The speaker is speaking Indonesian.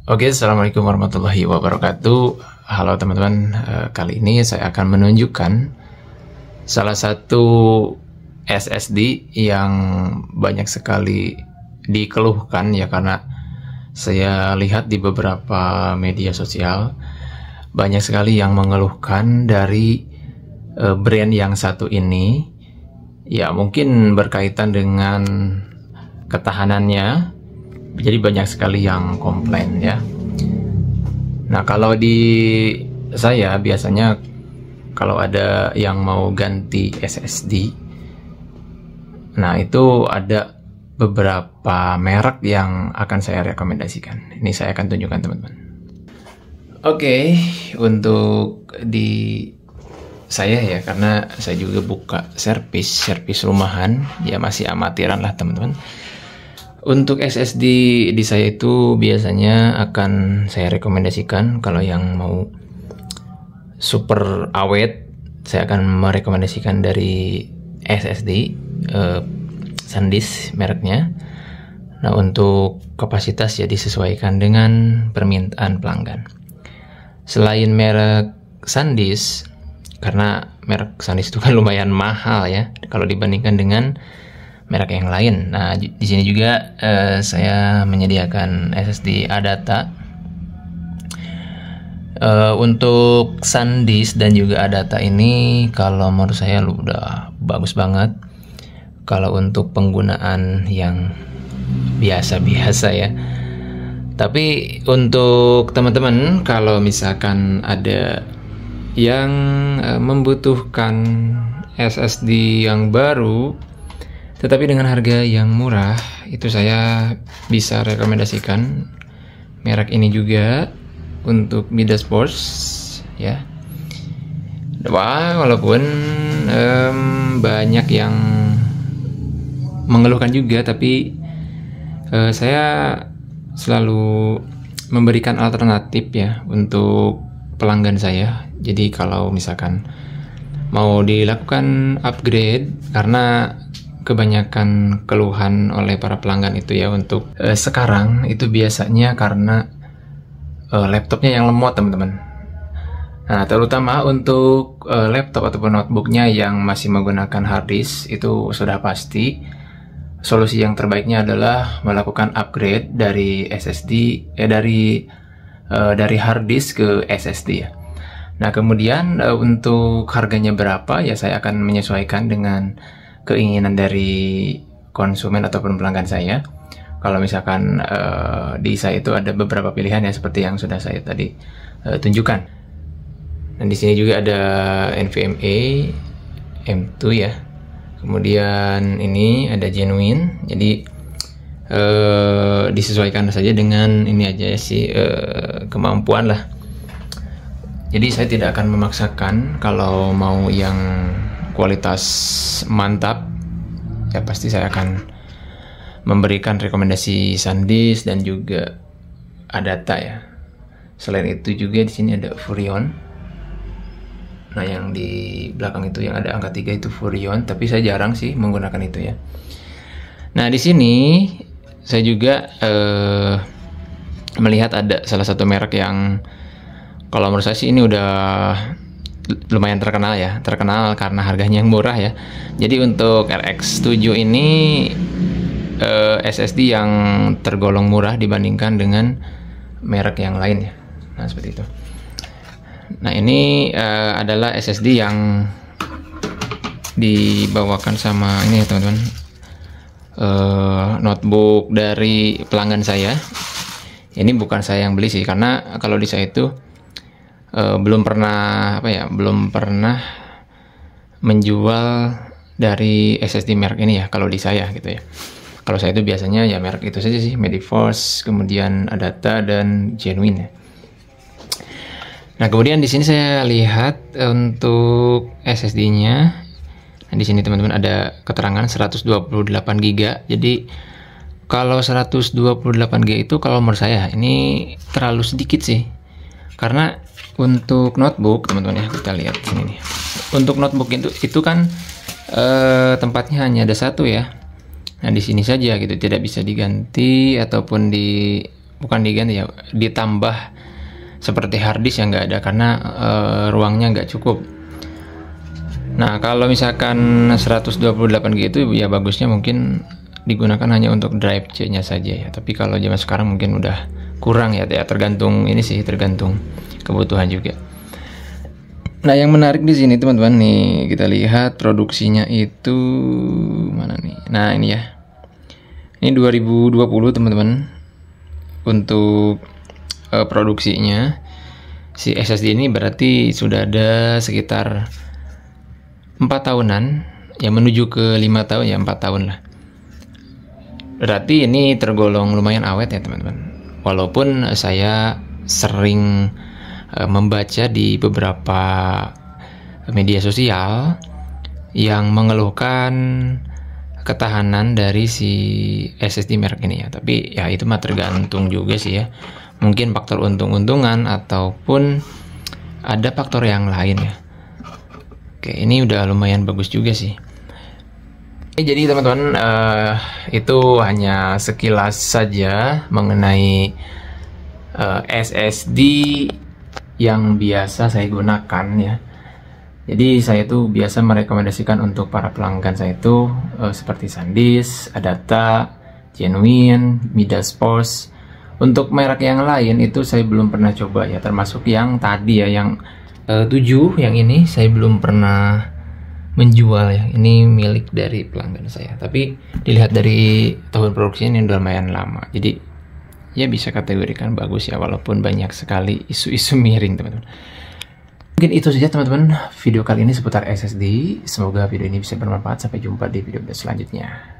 Oke, assalamualaikum warahmatullahi wabarakatuh. Halo teman-teman, kali ini saya akan menunjukkan salah satu SSD yang banyak sekali dikeluhkan ya, karena saya lihat di beberapa media sosial banyak sekali yang mengeluhkan dari brand yang satu ini. Ya, mungkin berkaitan dengan ketahanannya. Jadi banyak sekali yang komplain ya. Nah, kalau di saya biasanya kalau ada yang mau ganti SSD, nah itu ada beberapa merek yang akan saya rekomendasikan. Ini saya akan tunjukkan teman-teman. Oke, untuk di saya ya, karena saya juga buka servis rumahan ya, masih amatiran lah teman-teman. Untuk SSD di saya itu biasanya akan saya rekomendasikan, kalau yang mau super awet, saya akan merekomendasikan dari SSD SanDisk mereknya. Nah, untuk kapasitas ya disesuaikan dengan permintaan pelanggan. Selain merek SanDisk, karena merek SanDisk itu kan lumayan mahal ya kalau dibandingkan dengan merek yang lain. Nah, di sini juga saya menyediakan SSD ADATA. Untuk SanDisk dan juga ADATA ini kalau menurut saya udah bagus banget. Kalau untuk penggunaan yang biasa-biasa ya. Tapi untuk teman-teman, kalau misalkan ada yang membutuhkan SSD yang baru tetapi dengan harga yang murah, itu saya bisa rekomendasikan merek ini juga untuk Midas Force ya. Wah, walaupun banyak yang mengeluhkan juga, tapi saya selalu memberikan alternatif ya untuk pelanggan saya. Jadi kalau misalkan mau dilakukan upgrade, karena kebanyakan keluhan oleh para pelanggan itu ya untuk sekarang itu biasanya karena laptopnya yang lemot teman-teman. Nah, terutama untuk laptop ataupun notebooknya yang masih menggunakan hard disk, itu sudah pasti solusi yang terbaiknya adalah melakukan upgrade dari SSD dari hard disk ke SSD ya. Nah, kemudian untuk harganya berapa ya, saya akan menyesuaikan dengan keinginan dari konsumen ataupun pelanggan saya. Kalau misalkan di saya itu ada beberapa pilihan ya, seperti yang sudah saya tadi tunjukkan. Dan di sini juga ada NVMe M2 ya. Kemudian ini ada genuine. Jadi disesuaikan saja dengan ini aja sih, kemampuan lah. Jadi saya tidak akan memaksakan. Kalau mau yang kualitas mantap ya, pasti saya akan memberikan rekomendasi SanDisk dan juga ADATA ya. Selain itu juga di sini ada Furrion. Nah, yang di belakang itu yang ada angka 3 itu Furrion, tapi saya jarang sih menggunakan itu ya. Nah, di sini saya juga melihat ada salah satu merek yang kalau menurut saya sih ini udah lumayan terkenal ya, terkenal karena harganya yang murah ya. Jadi untuk RX7 ini SSD yang tergolong murah dibandingkan dengan merek yang lain ya. Nah, seperti itu. Nah, ini adalah SSD yang dibawakan sama ini ya teman-teman, notebook dari pelanggan saya. Ini bukan saya yang beli sih, karena kalau di saya itu belum pernah menjual dari SSD merek ini ya, kalau di saya gitu ya. Kalau saya itu biasanya ya merek itu saja sih, MediForce, kemudian ADATA dan Genuine ya. Nah, kemudian di sini saya lihat untuk SSD-nya. Nah, di sini teman-teman ada keterangan 128 GB. Jadi kalau 128 GB itu kalau menurut saya ini terlalu sedikit sih. Karena untuk notebook teman-teman ya, kita lihat sini nih. Untuk notebook itu kan tempatnya hanya ada satu ya. Nah, di sini saja gitu, tidak bisa diganti ataupun bukan diganti ya, ditambah seperti hard disk yang nggak ada karena ruangnya nggak cukup. Nah, kalau misalkan 128 GB itu ya bagusnya mungkin digunakan hanya untuk drive C-nya saja ya. Tapi kalau zaman sekarang mungkin udah kurang ya, tergantung ini sih, tergantung kebutuhan juga. Nah, yang menarik di sini teman-teman nih, kita lihat produksinya itu mana nih. Nah, ini ya. Ini 2020 teman-teman. Untuk produksinya si SSD ini berarti sudah ada sekitar 4 tahunan ya, menuju ke 5 tahun ya, 4 tahun lah. Berarti ini tergolong lumayan awet ya teman-teman. Walaupun saya sering membaca di beberapa media sosial yang mengeluhkan ketahanan dari si SSD merek ini ya. Tapi ya itu mah tergantung juga sih ya. Mungkin faktor untung-untungan ataupun ada faktor yang lain ya. Oke, ini udah lumayan bagus juga sih. Jadi teman-teman, itu hanya sekilas saja mengenai SSD yang biasa saya gunakan ya. Jadi saya tuh biasa merekomendasikan untuk para pelanggan saya itu seperti SanDisk, Adata, Genuine, Midas Force. Untuk merek yang lain itu saya belum pernah coba ya, termasuk yang tadi ya, yang 7 yang ini saya belum pernah menjual ya. Ini milik dari pelanggan saya. Tapi dilihat dari tahun produksinya ini udah lumayan lama. Jadi ya bisa kategorikan bagus ya, walaupun banyak sekali isu-isu miring teman-teman. Mungkin itu saja teman-teman video kali ini seputar SSD. Semoga video ini bisa bermanfaat. Sampai jumpa di video selanjutnya.